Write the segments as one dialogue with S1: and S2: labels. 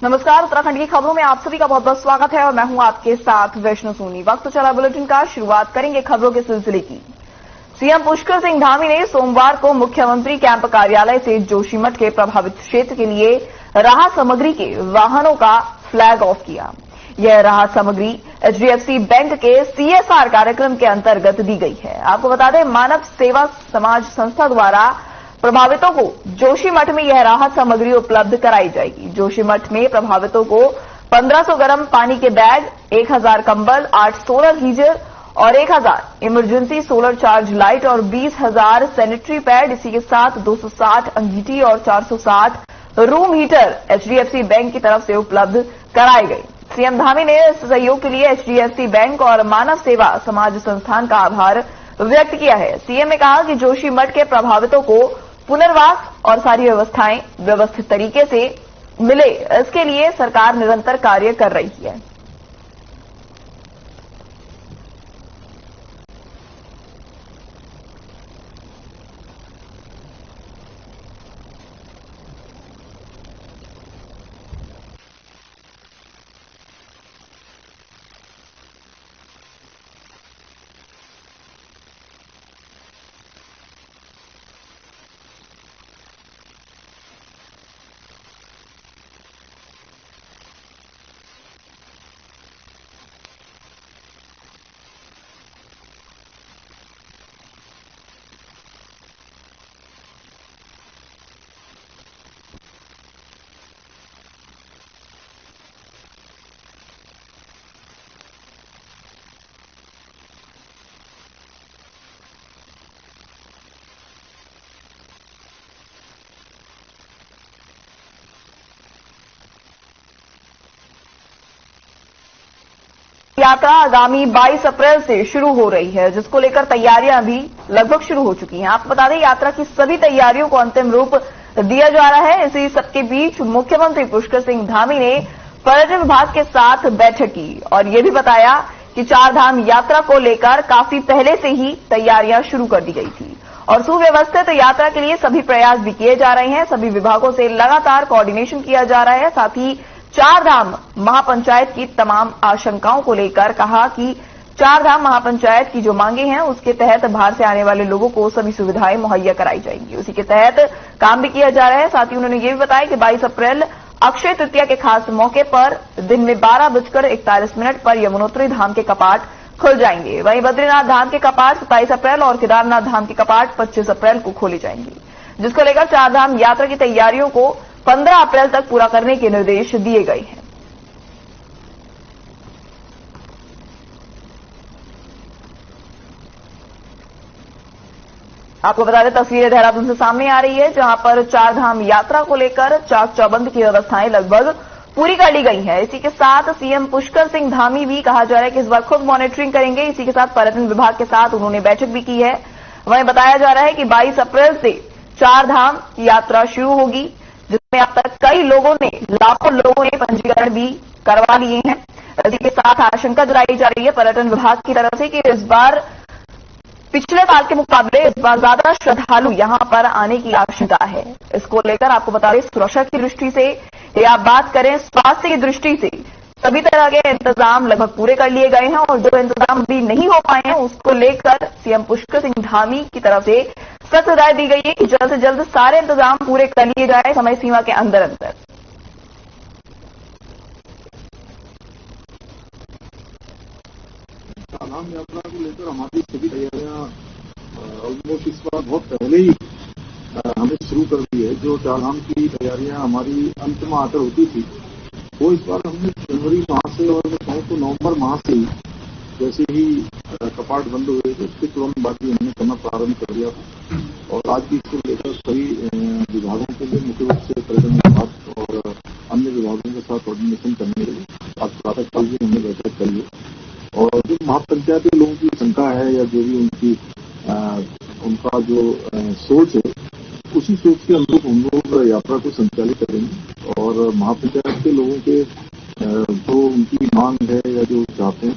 S1: नमस्कार, उत्तराखंड की खबरों में आप सभी का बहुत बहुत स्वागत है और मैं हूं आपके साथ वैष्णो सोनी। वक्त चला बुलेटिन का, शुरुआत करेंगे खबरों के सिलसिले की। सीएम पुष्कर सिंह धामी ने सोमवार को मुख्यमंत्री कैंप कार्यालय से जोशीमठ के प्रभावित क्षेत्र के लिए राहत सामग्री के वाहनों का फ्लैग ऑफ किया। यह राहत सामग्री एचडीएफसी बैंक के सीएसआर कार्यक्रम के अंतर्गत दी गई है। आपको बता दें, मानव सेवा समाज संस्था द्वारा प्रभावितों को जोशीमठ में यह राहत सामग्री उपलब्ध कराई जाएगी। जोशीमठ में प्रभावितों को 1500 गर्म पानी के बैग, 1000 कंबल, 8 सोलर गीजर और 1000 इमरजेंसी सोलर चार्ज लाइट और 20,000 सैनिटरी पैड, इसी के साथ 260 अंगीठी और 460 रूम हीटर एचडीएफसी बैंक की तरफ से उपलब्ध कराए गए। सीएम धामी ने इस सहयोग के लिए एचडीएफसी बैंक और मानव सेवा समाज संस्थान का आभार व्यक्त किया है। सीएम ने कहा कि जोशीमठ के प्रभावितों को पुनर्वास और सारी व्यवस्थाएं व्यवस्थित तरीके से मिले, इसके लिए सरकार निरंतर कार्य कर रही है। यात्रा आगामी 22 अप्रैल से शुरू हो रही है, जिसको लेकर तैयारियां भी लगभग शुरू हो चुकी हैं। आपको बता दें, यात्रा की सभी तैयारियों को अंतिम रूप दिया जा रहा है। इसी सबके बीच मुख्यमंत्री पुष्कर सिंह धामी ने पर्यटन विभाग के साथ बैठक की और ये भी बताया कि चारधाम यात्रा को लेकर काफी पहले से ही तैयारियां शुरू कर दी गई थी और सुव्यवस्थित यात्रा के लिए सभी प्रयास भी किए जा रहे हैं। सभी विभागों से लगातार कोऑर्डिनेशन किया जा रहा है। साथ ही चारधाम महापंचायत की तमाम आशंकाओं को लेकर कहा कि चारधाम महापंचायत की जो मांगे हैं, उसके तहत बाहर से आने वाले लोगों को सभी सुविधाएं मुहैया कराई जाएंगी। उसी के तहत काम भी किया जा रहा है। साथ ही उन्होंने ये भी बताया कि 22 अप्रैल अक्षय तृतीया के खास मौके पर दिन में 12:41 पर यमुनोत्री धाम के कपाट खुल जाएंगे। वहीं बद्रीनाथ धाम के कपाट 27 अप्रैल और केदारनाथ धाम के कपाट 25 अप्रैल को खोले जाएंगे, जिसको लेकर चारधाम यात्रा की तैयारियों को 15 अप्रैल तक पूरा करने के निर्देश दिए गए हैं। आपको बता दें, तस्वीरें देहरादून से सामने आ रही है, जहां पर चारधाम यात्रा को लेकर चाक चौबंद की व्यवस्थाएं लगभग पूरी कर ली गई है। इसी के साथ सीएम पुष्कर सिंह धामी भी कहा जा रहा है कि इस बार खुद मॉनिटरिंग करेंगे। इसी के साथ पर्यटन विभाग के साथ उन्होंने बैठक भी की है। वहीं बताया जा रहा है कि 22 अप्रैल से चारधाम यात्रा शुरू होगी, जिसमें अब तक कई लोगों ने, लाखों लोगों ने पंजीकरण भी करवा लिए हैं। इसी के साथ आशंका जताई जा रही है पर्यटन विभाग की तरफ से कि इस बार पिछले साल के मुकाबले इस बार ज्यादा श्रद्धालु यहां पर आने की आशंका है। इसको लेकर आपको बता दें, सुरक्षा की दृष्टि से या बात करें स्वास्थ्य की दृष्टि से, सभी तरह के इंतजाम लगभग पूरे कर लिए गए हैं और जो इंतजाम भी नहीं हो पाए हैं, उसको लेकर सीएम पुष्कर सिंह धामी की तरफ से सख्त हिदायत दी गई है कि जल्द से जल्द सारे इंतजाम पूरे कर लिए जाए समय सीमा के अंदर अंदर।
S2: चारधाम यात्रा को लेकर हमारी सभी तैयारियां ऑलमोस्ट इस बार बहुत पहले ही हमने शुरू कर दी है। जो चारधाम की तैयारियां हमारी अंत में आकर होती थी, वो इस बार हमने जनवरी माह से और मैं कहूँ तो नवंबर माह से ही, जैसे ही कपाट बंद हुए थे उसके तुरंत बाद ही हमने करना प्रारंभ कर दिया था और आज भी इसको लेकर सभी विभागों के लिए, मुख्य रूप से पर्यटन विभाग और अन्य विभागों के साथ कोऑर्डिनेशन करने के लिए आज प्रातःकाल भी हमने बैठक करी है। और जो महापंचायत के लोगों की शंका है या जो भी उनका जो सोच है, उसी सोच के अनुरूप हम लोग यात्रा को संचालित करेंगे और महापंचायत के लोगों के जो उनकी मांग है या जो चाहते हैं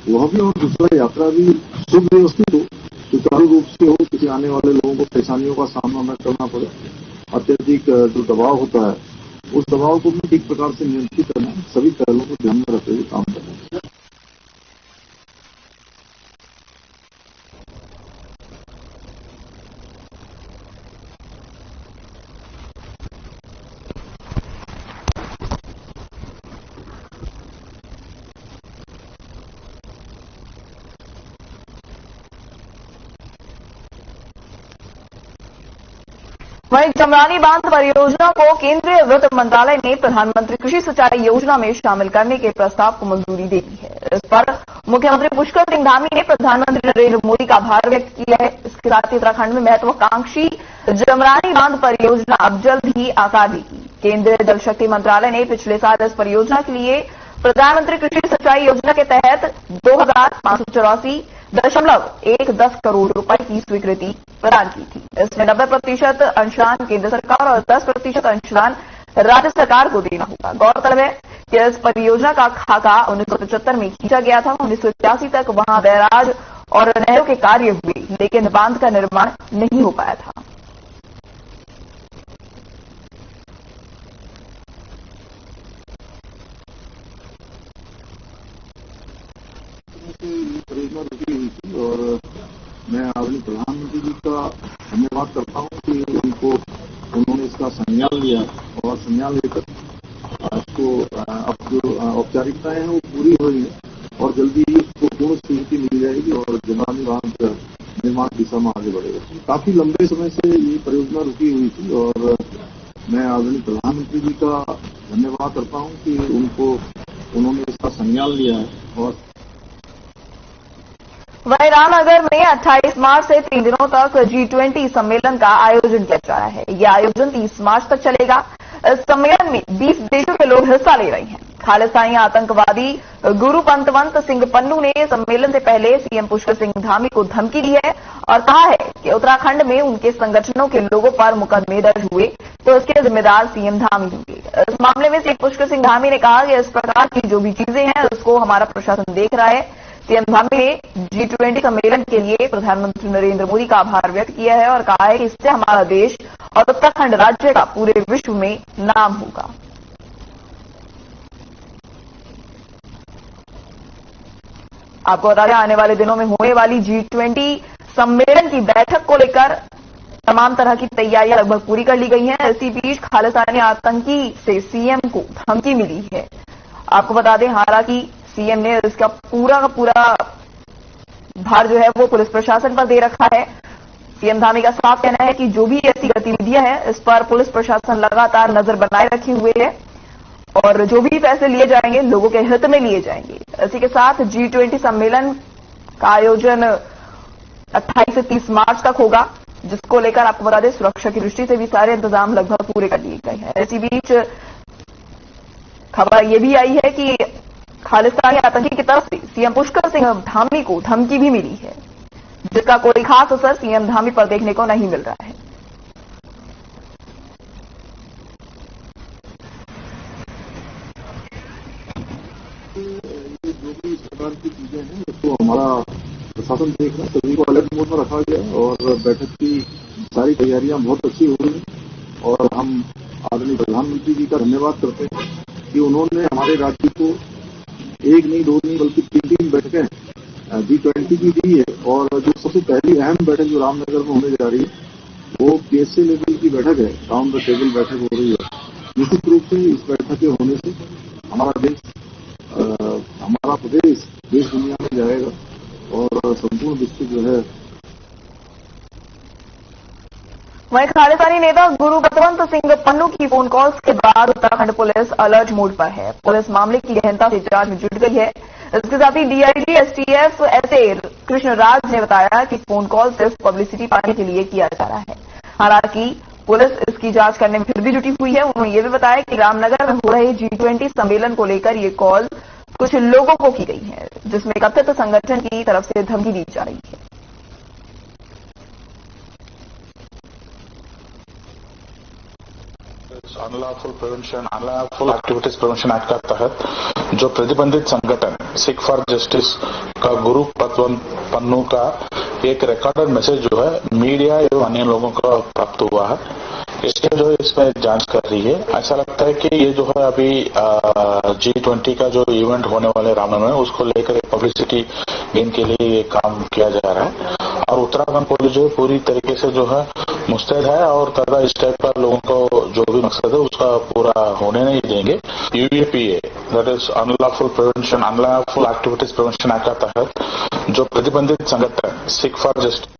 S2: वह भी, और दूसरा यात्रा भी सुव्यवस्थित हो, सुचारू रूप से हो, किसी आने वाले लोगों को परेशानियों का सामना न करना पड़े। अत्यधिक जो दबाव होता है उस दबाव को भी ठीक प्रकार से नियंत्रित करना, सभी पहलुओं को ध्यान में रखते हुए काम करना है।
S1: वहीं जमरानी बांध परियोजना को केंद्रीय वित्त मंत्रालय ने प्रधानमंत्री कृषि सिंचाई योजना में शामिल करने के प्रस्ताव को मंजूरी दे दी है। इस पर मुख्यमंत्री पुष्कर सिंह धामी ने प्रधानमंत्री नरेंद्र मोदी का आभार व्यक्त किया है। इसके साथ ही उत्तराखंड में महत्वाकांक्षी जमरानी बांध परियोजना अब जल्द ही आकार लेगी। केंद्रीय जल शक्ति मंत्रालय ने पिछले साल इस परियोजना के लिए प्रधानमंत्री कृषि सिंचाई योजना के तहत 2,584.10 करोड़ रुपए की स्वीकृति प्रदान की थी। इसमें 90% अंशदान केंद्र सरकार और 10% अंशदान राज्य सरकार को देना होगा। गौरतलब है कि इस परियोजना का खाका 1975 में खींचा गया था। 1981 तक वहां बैराज और नहरों के कार्य हुए, लेकिन बांध का निर्माण नहीं हो पाया था।
S2: परियोजना रुकी हुई थी और मैं आदरणीय प्रधानमंत्री जी का धन्यवाद करता हूं कि उन्होंने इसका संज्ञान लिया और संज्ञान लेकर इसको अब जो औपचारिकताएं हैं वो पूरी हो रही है और जल्दी ही इसको पूर्ण स्वीकृति मिल जाएगी और जमरानी बांध निर्माण दिशा में आगे बढ़ेगा। काफी लंबे समय से ये परियोजना रुकी हुई थी और मैं आदरणीय प्रधानमंत्री जी का धन्यवाद करता हूं कि उन्होंने इसका संज्ञान लिया है। और
S1: वहीं रामनगर में 28 मार्च से 3 दिनों तक G20 सम्मेलन का आयोजन किया जा रहा है। यह आयोजन 30 मार्च तक चलेगा। इस सम्मेलन में 20 देशों के लोग हिस्सा ले रहे हैं। खालिस्तानी आतंकवादी गुरु पंतवंत सिंह पन्नू ने सम्मेलन से पहले सीएम पुष्कर सिंह धामी को धमकी दी है और कहा है कि उत्तराखंड में उनके संगठनों के लोगों पर मुकदमे दर्ज हुए तो इसके जिम्मेदार सीएम धामी होंगे। इस मामले में सीएम पुष्कर सिंह धामी ने कहा कि इस प्रकार की जो भी चीजें हैं उसको हमारा प्रशासन देख रहा है। सीएम धामी ने G20 सम्मेलन के लिए प्रधानमंत्री नरेंद्र मोदी का आभार व्यक्त किया है और कहा है कि इससे हमारा देश और उत्तराखंड राज्य का पूरे विश्व में नाम होगा। आपको बता दें, आने वाले दिनों में होने वाली G20 सम्मेलन की बैठक को लेकर तमाम तरह की तैयारियां लगभग पूरी कर ली गई हैं। इसी बीच खालिस्तानी आतंकी से सीएम को धमकी मिली है। आपको बता दें, हालांकि सीएम ने इसका पूरा का पूरा भार जो है वो पुलिस प्रशासन पर दे रखा है। सीएम धामी का साफ कहना है कि जो भी ऐसी गतिविधियां हैं इस पर पुलिस प्रशासन लगातार नजर बनाए रखे हुए है और जो भी फैसले लिए जाएंगे लोगों के हित में लिए जाएंगे। इसी के साथ G20 सम्मेलन का आयोजन 28 से 30 मार्च तक होगा, जिसको लेकर आपको बता दें सुरक्षा की दृष्टि से भी सारे इंतजाम लगभग पूरे कर लिए गए हैं। इसी बीच खबर यह भी आई है कि खालिस्तानी आतंकी की तरफ से सीएम पुष्कर सिंह धामी को धमकी भी मिली है, जिसका कोई खास असर सीएम धामी पर देखने को नहीं मिल रहा है।
S2: ये जो भी इस प्रकार की चीजें हैं उसको हमारा प्रशासन देख रहा है, सभी को अलर्ट मोड में रखा गया और बैठक की सारी तैयारियां बहुत अच्छी हो रही हैं और हम आदरणीय प्रधानमंत्री जी का धन्यवाद करते हैं कि उन्होंने हमारे राज्य को एक नहीं दो नहीं बल्कि 3 बैठकें G20 की दी है। और जो सबसे पहली अहम बैठक जो रामनगर में होने जा रही है वो PSA लेवल की बैठक है, राउंड द टेबल बैठक हो रही है। निश्चित रूप से इस बैठक के होने से हमारा देश हमारा प्रदेश देश दुनिया में जाएगा और संपूर्ण विश्व जो है।
S1: वहीं खालिस्तानी नेता गुरु पंतवंत सिंह पन्नू की फोन कॉल्स के बाद उत्तराखंड पुलिस अलर्ट मोड पर है। पुलिस मामले की गहनता से जांच में जुट गई है। इसके साथ ही DIG STF SA कृष्णराज ने बताया कि फोन कॉल सिर्फ पब्लिसिटी पाने के लिए किया जा रहा है। हालांकि पुलिस इसकी जांच करने में फिर भी जुटी हुई है। उन्होंने ये भी बताया कि रामनगर में हो रहे G20 सम्मेलन को लेकर ये कॉल कुछ लोगों को की गई है, जिसमें कथित संगठन की तरफ से धमकी दी जा रही है।
S3: अनलॉफुल एक्टिविटीज प्रिवेंशन एक्ट के तहत जो प्रतिबंधित संगठन सिख फॉर जस्टिस का गुरु पंतवंत पन्नू का एक रिकॉर्डेड मैसेज जो है मीडिया एवं अन्य लोगों को प्राप्त हुआ है। इसलिए जो है इसमें जांच कर रही है। ऐसा लगता है कि ये जो है अभी G20 का जो इवेंट होने वाले रामनगर में उसको लेकर पब्लिसिटी गेन के लिए ये काम किया जा रहा है और उत्तराखंड पुलिस जो है पूरी तरीके से जो है मुस्तैद है और तथा इस टाइप का लोगों को जो भी मकसद है उसका पूरा होने नहीं देंगे। UAPA that is unlawful activities prevention act के तहत जो प्रतिबंधित संगठन सिख फॉर जस्टिस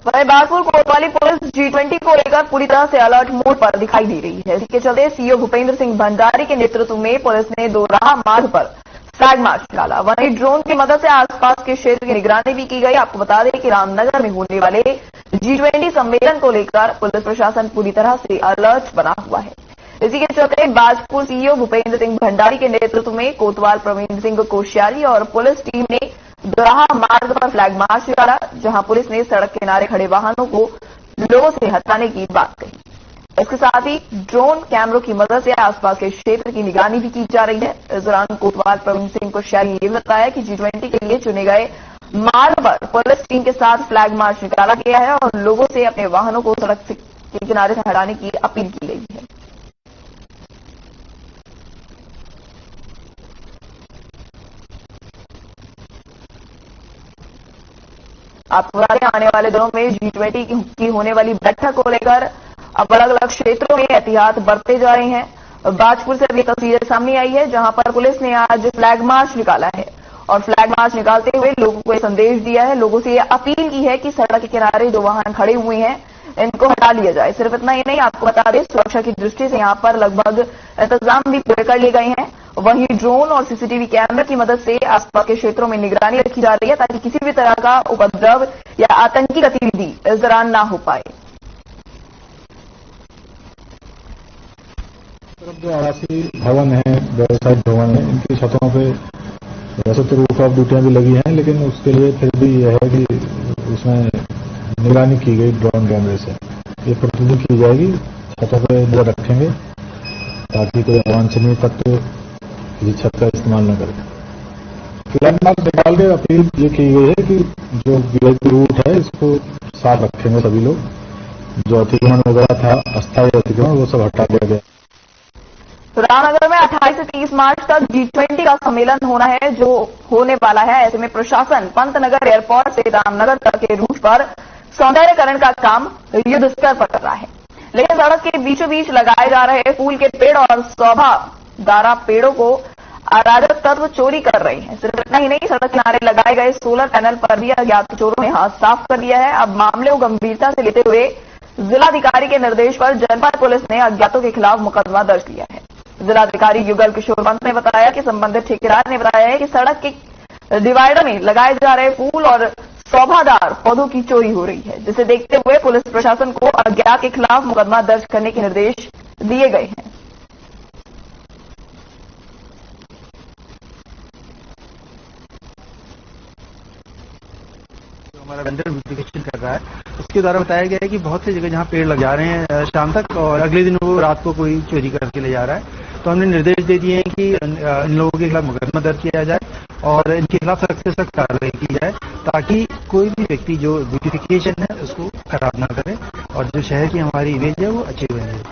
S1: वहीं बागपुर कोतवाली पुलिस G20 को लेकर पूरी तरह से अलर्ट मोड पर दिखाई दे रही है। इसके चलते सीओ भूपेंद्र सिंह भंडारी के नेतृत्व में पुलिस ने दोराहा मार्ग पर फ्लैग मार्च निकाला। वहीं ड्रोन की मदद से आसपास के क्षेत्र की निगरानी भी की गई। आपको बता दें कि रामनगर में होने वाले G20 सम्मेलन को लेकर पुलिस प्रशासन पूरी तरह से अलर्ट बना हुआ है। इसी के चलते बाजपुर सीईओ भूपेंद्र सिंह भंडारी के नेतृत्व में कोतवाल प्रवीण सिंह कोश्यारी और पुलिस टीम ने दोराहा मार्ग पर फ्लैग मार्च निकाला, जहां पुलिस ने सड़क किनारे खड़े वाहनों को लोगों से हटाने की बात कही। इसके साथ ही ड्रोन कैमरों की मदद से आसपास के क्षेत्र की निगरानी भी की जा रही है। इस दौरान कोतवाल प्रवीण सिंह कोश्यारी ने यह बताया कि G20 के लिए चुने गए मार्ग पर पुलिस टीम के साथ फ्लैग मार्च निकाला गया है और लोगों से अपने वाहनों को सड़क के किनारे से हटाने की अपील की गई है। आपको बता दें आने वाले दिनों में G20 की होने वाली बैठक को लेकर अब अलग अलग क्षेत्रों में एहतियात बरते जा रहे हैं। बाजपुर से अभी तस्वीरें सामने आई है जहां पर पुलिस ने आज फ्लैग मार्च निकाला है और फ्लैग मार्च निकालते हुए लोगों को संदेश दिया है, लोगों से यह अपील की है कि सड़क के किनारे जो वाहन खड़े हुए हैं इनको हटा लिया जाए। सिर्फ इतना ही नहीं, आपको बता दें सुरक्षा की दृष्टि से यहां पर लगभग इंतजाम भी पूरे कर लिए गए हैं। वहीं ड्रोन और सीसीटीवी कैमरे की मदद से आसपास के क्षेत्रों में निगरानी रखी जा रही है ताकि किसी भी तरह का उपद्रव या आतंकी गतिविधि इस दौरान ना हो पाए।
S4: जो आवासीय भवन है, व्यवसायिक भवन है, इनकी छतों पे वैसे तो रूफ ऑफ ड्यूटियां भी लगी हैं, लेकिन उसके लिए फिर भी यह है कि उसमें निगरानी की गई ड्रोन कैमरे से। ये प्रतिदिन की जाएगी, छतों पर नजर रखेंगे ताकि कोई अवांछनीय तत्व किसी छत का इस्तेमाल न करें। फ्लैग मार्च निकाल के अपील ये की गई है कि जो वीआईपी रूट है इसको साफ रखेंगे सभी लोग। जो अतिक्रमण वगैरह था, अस्थायी अतिक्रमण, वो सब हटा दिया गया।
S1: रामनगर में 28 से 30 मार्च तक G20 का सम्मेलन होना है जो होने वाला है। ऐसे में प्रशासन पंतनगर एयरपोर्ट से रामनगर तक के रूट पर सौंदर्यकरण का काम युद्ध स्तर पर कर रहा है, लेकिन सड़क के बीचों बीच लगाए जा रहे फूल के पेड़ और शोभादारा पेड़ों को अराजक तत्व चोरी कर रहे हैं। सिर्फ इतना ही नहीं, सड़क किनारे लगाए गए सोलर पैनल पर भी अज्ञात चोरों ने हाथ साफ कर दिया है। अब मामले को गंभीरता से लेते हुए जिलाधिकारी के निर्देश पर जनपद पुलिस ने अज्ञातों के खिलाफ मुकदमा दर्ज किया है। जिलाधिकारी युगल किशोर पंत ने बताया कि संबंधित ठेकेदार ने बताया है कि सड़क के डिवाइडर में लगाए जा रहे फूल और शोभादार पौधों की चोरी हो रही है, जिसे देखते हुए पुलिस प्रशासन को अज्ञात के खिलाफ मुकदमा दर्ज करने के निर्देश दिए गए हैं।
S5: हमारा वेंडर वेरिफिकेशन कर रहा है, उसके द्वारा बताया गया है कि बहुत सी जगह जहां पेड़ लग जा रहे हैं शाम तक और अगले दिन वो रात को कोई चोरी करके ले जा रहा है। तो हमने निर्देश दे दिए हैं कि इन लोगों के खिलाफ मुकदमा दर्ज किया जाए और इनके खिलाफ सख्त से सख्त कार्रवाई की जाए ताकि कोई भी व्यक्ति जो ब्यूटिफिकेशन है उसको खराब ना करे और जो शहर की हमारी इमेज है वो अच्छी बने।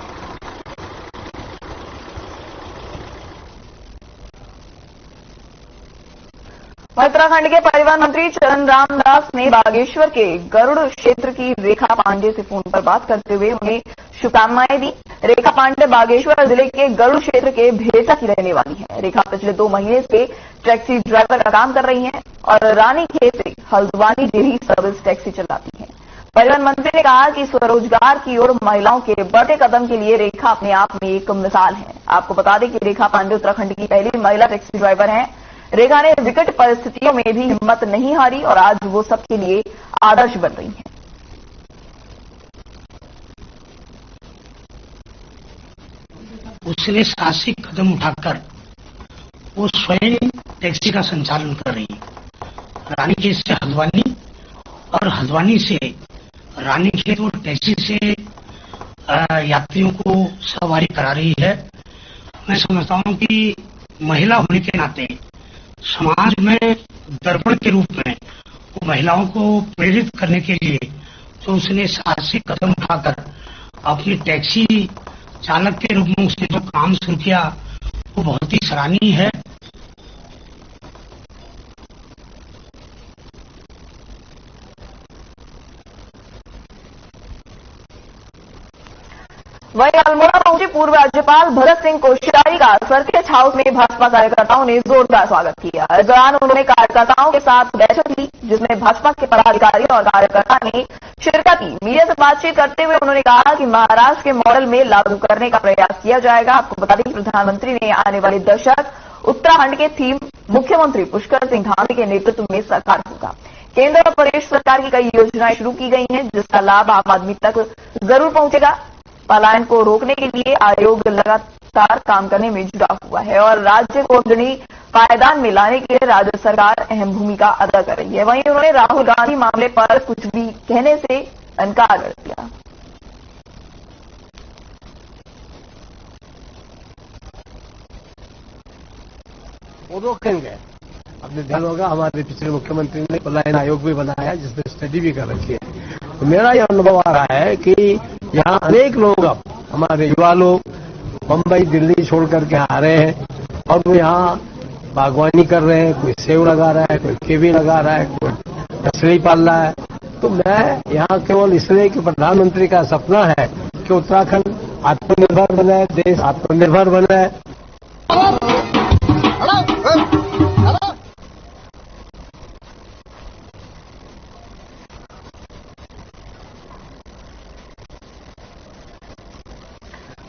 S1: उत्तराखंड के परिवहन मंत्री चरण राम दास ने बागेश्वर के गरुड़ क्षेत्र की रेखा पांडे से फोन पर बात करते हुए उन्हें शुभकामनाएं दी। रेखा पांडे बागेश्वर जिले के गरुड़ क्षेत्र के भेसा की रहने वाली है। रेखा पिछले 2 महीने से टैक्सी ड्राइवर का काम कर रही हैं और रानीखेत से हल्द्वानी डेली सर्विस टैक्सी चलाती हैं। परिवहन मंत्री ने कहा कि स्वरोजगार की ओर महिलाओं के बढ़ते कदम के लिए रेखा अपने आप में एक मिसाल है। आपको बता दें कि रेखा पांडे उत्तराखंड की पहली महिला टैक्सी ड्राइवर हैं। रेखा ने विकट परिस्थितियों में भी हिम्मत नहीं हारी और आज वो सबके लिए आदर्श बन रही हैं।
S6: उसने साहसिक कदम उठाकर वो स्वयं टैक्सी का संचालन कर रही है। रानीखेत से हल्द्वानी और हल्द्वानी से रानीखेत और टैक्सी से यात्रियों को सवारी करा रही है। मैं समझता हूं कि महिला होने के नाते समाज में दर्पण के रूप में वो महिलाओं को प्रेरित करने के लिए तो उसने साहसिक कदम उठाकर अपनी टैक्सी चालक के रूप में उसने जो काम शुरू किया वो बहुत ही सराहनीय है।
S1: वहीं अल्मोड़ा पहुंचे पूर्व राज्यपाल भगत सिंह कोश्यारी का सर्किट हाउस में भाजपा कार्यकर्ताओं ने जोरदार स्वागत किया। इस दौरान उन्होंने कार्यकर्ताओं के साथ बैठक की, जिसमें भाजपा के पदाधिकारी और कार्यकर्ता ने शिरकत की। मीडिया से बातचीत करते हुए उन्होंने कहा कि महाराष्ट्र के मॉडल में लागू करने का प्रयास किया जाएगा। आपको बता दें कि प्रधानमंत्री ने आने वाले दशक उत्तराखंड के थीम मुख्यमंत्री पुष्कर सिंह धामी के नेतृत्व में सरकार होगा। केंद्र और प्रदेश सरकार की कई योजनाएं शुरू की गई हैं, जिसका लाभ आम आदमी तक जरूर पहुंचेगा। पलायन को रोकने के लिए आयोग लगातार काम करने में जुटा हुआ है और राज्य को अग्रणी पायदान में लाने के लिए राज्य सरकार अहम भूमिका अदा कर रही है। वहीं उन्होंने राहुल गांधी मामले पर कुछ भी कहने से इनकार कर दिया।
S7: वो रोकेंगे। आपने ध्यान होगा हमारे पिछले मुख्यमंत्री ने पलायन आयोग भी बनाया, जिसने स्टडी भी कर रखी है। तो मेरा यह अनुभव आ रहा है कि यहाँ अनेक लोग, अब हमारे युवा लोग मुंबई दिल्ली छोड़ करके आ रहे हैं और वो यहाँ बागवानी कर रहे हैं। कोई सेब लगा रहा है, कोई केवी लगा रहा है, कोई मछली पाल रहा है। तो मैं यहाँ केवल इसलिए कि प्रधानमंत्री का सपना है कि उत्तराखंड आत्मनिर्भर बने, देश आत्मनिर्भर बने।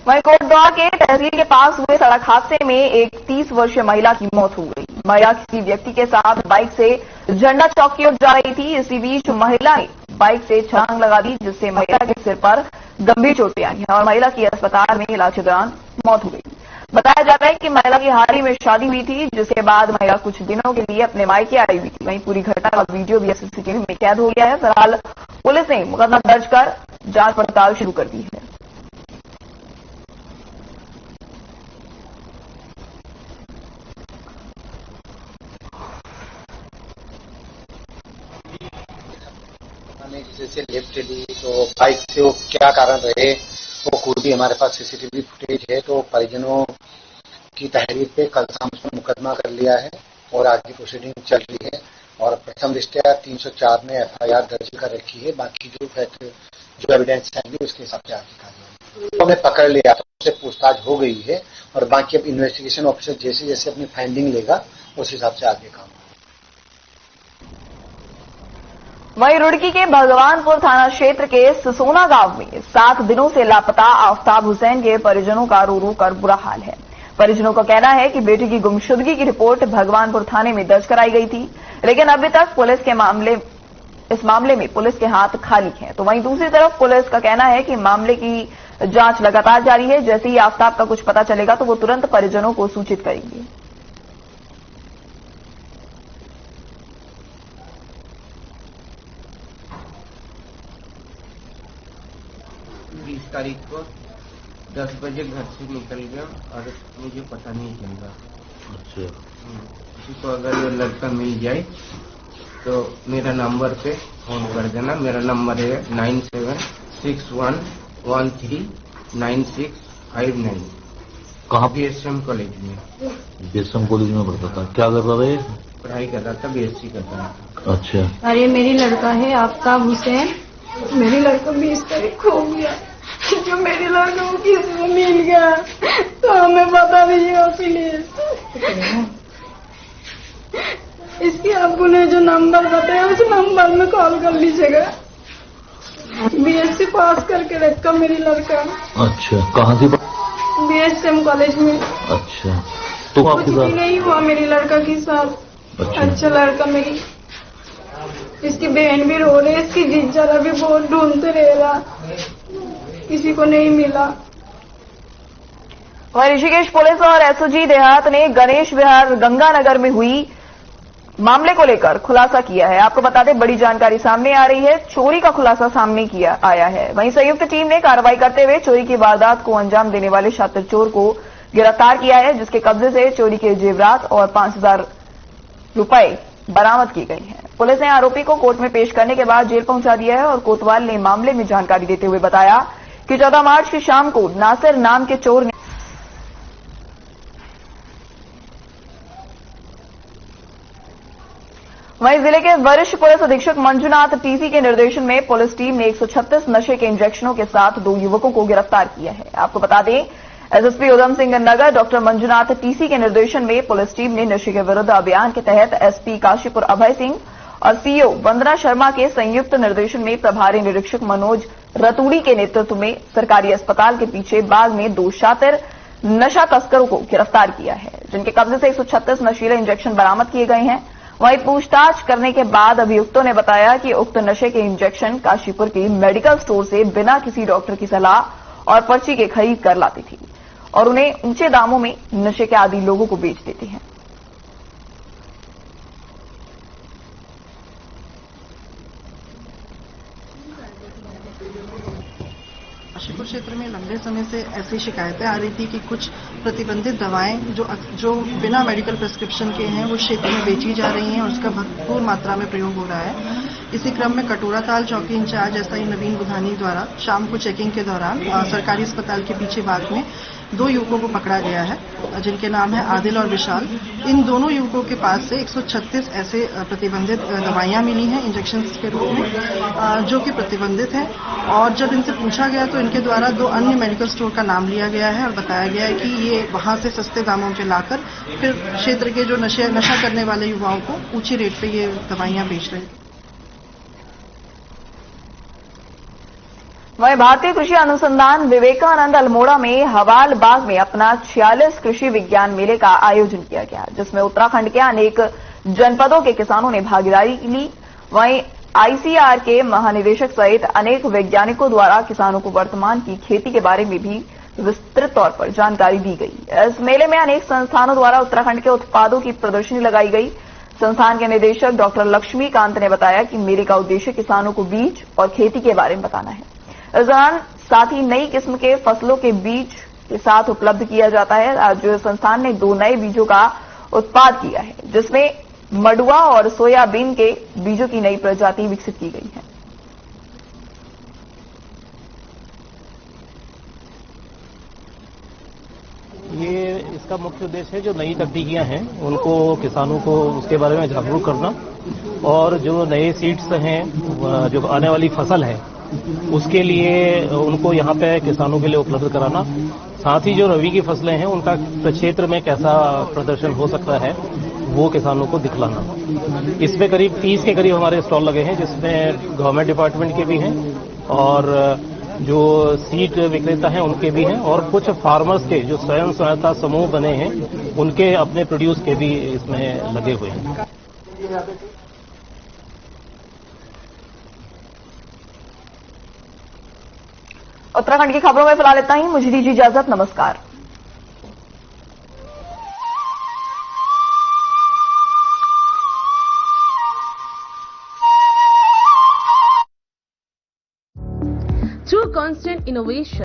S1: वहीं कोटद्वार के तहसील के पास हुए सड़क हादसे में एक 30 वर्षीय महिला की मौत हो गई। महिला किसी व्यक्ति के साथ बाइक से झंडा चौक की ओर जा रही थी। इसी बीच महिला ने बाइक से छलांग लगा दी, जिससे महिला के सिर पर गंभीर चोटें आई हैं और महिला की अस्पताल में इलाज के दौरान मौत हो गई। बताया जा रहा है कि महिला की हाल ही में शादी हुई थी, जिसके बाद महिला कुछ दिनों के लिए अपने मायके आई हुई थी। वहीं पूरी घटना का वीडियो भी सीसीटीवी में कैद हो गया है। फिलहाल पुलिस ने मुकदमा दर्ज कर जांच पड़ताल शुरू कर दी है।
S8: जैसे लेफ्ट ली तो बाइक से वो क्या कारण रहे वो खुद भी हमारे पास सीसीटीवी फुटेज है। तो परिजनों की तहरीर पे कल शाम उसमें मुकदमा कर लिया है और आगे प्रोसीडिंग चल रही है और प्रथम दृष्टया 304 में FIR दर्ज कर रखी है। बाकी जो एविडेंस आएंगे उसके हिसाब से आगे कार्रवाई तो हमें पकड़ लिया, तो उससे पूछताछ हो गई है और बाकी अब इन्वेस्टिगेशन ऑफिसर जैसे जैसे अपनी फाइंडिंग लेगा उस हिसाब से आगे काम।
S1: वहीं रुड़की के भगवानपुर थाना क्षेत्र के सिसोना गांव में 7 दिनों से लापता आफ्ताब हुसैन के परिजनों का रो रो कर बुरा हाल है। परिजनों का कहना है कि बेटी की गुमशुदगी की रिपोर्ट भगवानपुर थाने में दर्ज कराई गई थी, लेकिन अभी तक इस मामले में पुलिस के हाथ खाली हैं। तो वहीं दूसरी तरफ पुलिस का कहना है कि मामले की जांच लगातार जारी है। जैसे ही आफ्ताब का कुछ पता चलेगा तो वो तुरंत परिजनों को सूचित करेंगे।
S9: 20 तारीख को 10 बजे घर से निकल गया और मुझे पता नहीं चल रहा।
S3: अच्छा,
S9: किसी को अगर ये लड़का मिल जाए तो मेरा नंबर पे फोन कर देना। मेरा नंबर है 9761139659।
S3: कहाँ?
S9: BSM कॉलेज में।
S3: BSM कॉलेज में पढ़ता था। क्या कर रहा था ये?
S9: पढ़ाई कर रहा था, BSc कर रहा था।
S3: अच्छा।
S10: अरे मेरी लड़का है आफ्ताब हुसैन, मेरी लड़का 20 तारीख खो गया। जो मेरी लड़का को किसी को मिल गया तो हमें बता दीजिएगा प्लीज। इसके अब्बू ने जो नंबर बताया उस नंबर में कॉल कर लीजिएगा। BSc पास करके रखा मेरी लड़का।
S3: अच्छा, कहाँ से?
S10: BSM कॉलेज में।
S3: अच्छा, तो
S10: कुछ भी नहीं हुआ मेरी लड़का के साथ। अच्छा लड़का मेरी, इसकी बहन भी रो रही है, इसकी जीजा भी बहुत ढूंढते रहेगा, किसी को नहीं मिला।
S1: वहीं ऋषिकेश पुलिस और SOG देहात ने गणेश विहार गंगानगर में हुई मामले को लेकर खुलासा किया है। आपको बता दें, बड़ी जानकारी सामने आ रही है। चोरी का खुलासा सामने आया है। वहीं संयुक्त टीम ने कार्रवाई करते हुए चोरी की वारदात को अंजाम देने वाले शातिर चोर को गिरफ्तार किया है, जिसके कब्जे से चोरी के जेवरात और 5000 रुपए बरामद की गई हैं। पुलिस ने आरोपी को कोर्ट में पेश करने के बाद जेल पहुंचा दिया है और कोतवाल ने मामले में जानकारी देते हुए बताया कि 14 मार्च की शाम को नासिर नाम के चोर ने वहीं जिले के वरिष्ठ पुलिस अधीक्षक मंजुनाथ टीसी के निर्देशन में पुलिस टीम ने 136 नशे के इंजेक्शनों के साथ 2 युवकों को गिरफ्तार किया है। आपको बता दें, SSP Udham Singh Nagar doctor Manjunath TC के निर्देशन में पुलिस टीम ने नशे के विरुद्ध अभियान के तहत एसपी काशीपुर अभय सिंह और सीओ वंदना शर्मा के संयुक्त निर्देशन में प्रभारी निरीक्षक मनोज रतूड़ी के नेतृत्व में सरकारी अस्पताल के पीछे बाग में 2 शातिर नशा तस्करों को गिरफ्तार किया है, जिनके कब्जे से 136 नशीले इंजेक्शन बरामद किए गए हैं। वहीं पूछताछ करने के बाद अभियुक्तों ने बताया कि उक्त नशे के इंजेक्शन काशीपुर के मेडिकल स्टोर से बिना किसी डॉक्टर की सलाह और पर्ची के खरीद कर लाती थी और उन्हें ऊंचे दामों में नशे के आदी लोगों को बेच देती हैं।
S11: काशीपुर क्षेत्र में लंबे समय से ऐसी शिकायतें आ रही थी कि कुछ प्रतिबंधित दवाएं जो बिना मेडिकल प्रिस्क्रिप्शन के हैं वो क्षेत्र में बेची जा रही हैं और उसका भरपूर मात्रा में प्रयोग हो रहा है। इसी क्रम में कटोरा ताल चौकी इंचार्ज एसआई नवीन बुधानी द्वारा शाम को चेकिंग के दौरान सरकारी अस्पताल के पीछे बाग में 2 युवकों को पकड़ा गया है, जिनके नाम है आदिल और विशाल। इन दोनों युवकों के पास से 136 ऐसे प्रतिबंधित दवाइयां मिली हैं इंजेक्शन के रूप में, जो कि प्रतिबंधित हैं। और जब इनसे पूछा गया तो इनके द्वारा 2 अन्य मेडिकल स्टोर का नाम लिया गया है और बताया गया है कि ये वहां से सस्ते दामों पे लाकर फिर क्षेत्र के जो नशा करने वाले युवाओं को ऊंची रेट पे ये दवाइयां बेच रहे हैं।
S1: वहीं भारतीय कृषि अनुसंधान विवेकानंद अल्मोड़ा में हवाल बाग में अपना 46 कृषि विज्ञान मेले का आयोजन किया गया, जिसमें उत्तराखंड के अनेक जनपदों के किसानों ने भागीदारी ली। वहीं आईसीआर के महानिदेशक सहित अनेक वैज्ञानिकों द्वारा किसानों को वर्तमान की खेती के बारे में भी विस्तृत तौर पर जानकारी दी गई। इस मेले में अनेक संस्थानों द्वारा उत्तराखंड के उत्पादों की प्रदर्शनी लगाई गई। संस्थान के निदेशक डॉक्टर लक्ष्मीकांत ने बताया कि मेले का उद्देश्य किसानों को बीज और खेती के बारे में बताना है। इस दौरान साथ ही नई किस्म के फसलों के बीज के साथ उपलब्ध किया जाता है। आज संस्थान ने 2 नए बीजों का उत्पाद किया है, जिसमें मडुआ और सोयाबीन के बीजों की नई प्रजाति विकसित की गई है।
S12: ये इसका मुख्य उद्देश्य है जो नई तकनीकियां हैं उनको किसानों को उसके बारे में जागरूक करना और जो नए सीड्स हैं जो आने वाली फसल है उसके लिए उनको यहाँ पे किसानों के लिए उपलब्ध कराना। साथ ही जो रबी की फसलें हैं उनका क्षेत्र में कैसा प्रदर्शन हो सकता है वो किसानों को दिखलाना। इसमें करीब 30 के करीब हमारे स्टॉल लगे हैं, जिसमें गवर्नमेंट डिपार्टमेंट के भी हैं और जो सीड विक्रेता हैं उनके भी हैं और कुछ फार्मर्स के जो स्वयं सहायता समूह बने हैं उनके अपने प्रोड्यूस के भी इसमें लगे हुए हैं।
S1: उत्तराखंड की खबरों में फिलहाल इतना ही। मुझे दीजिए इजाजत। नमस्कार।
S13: Through constant innovation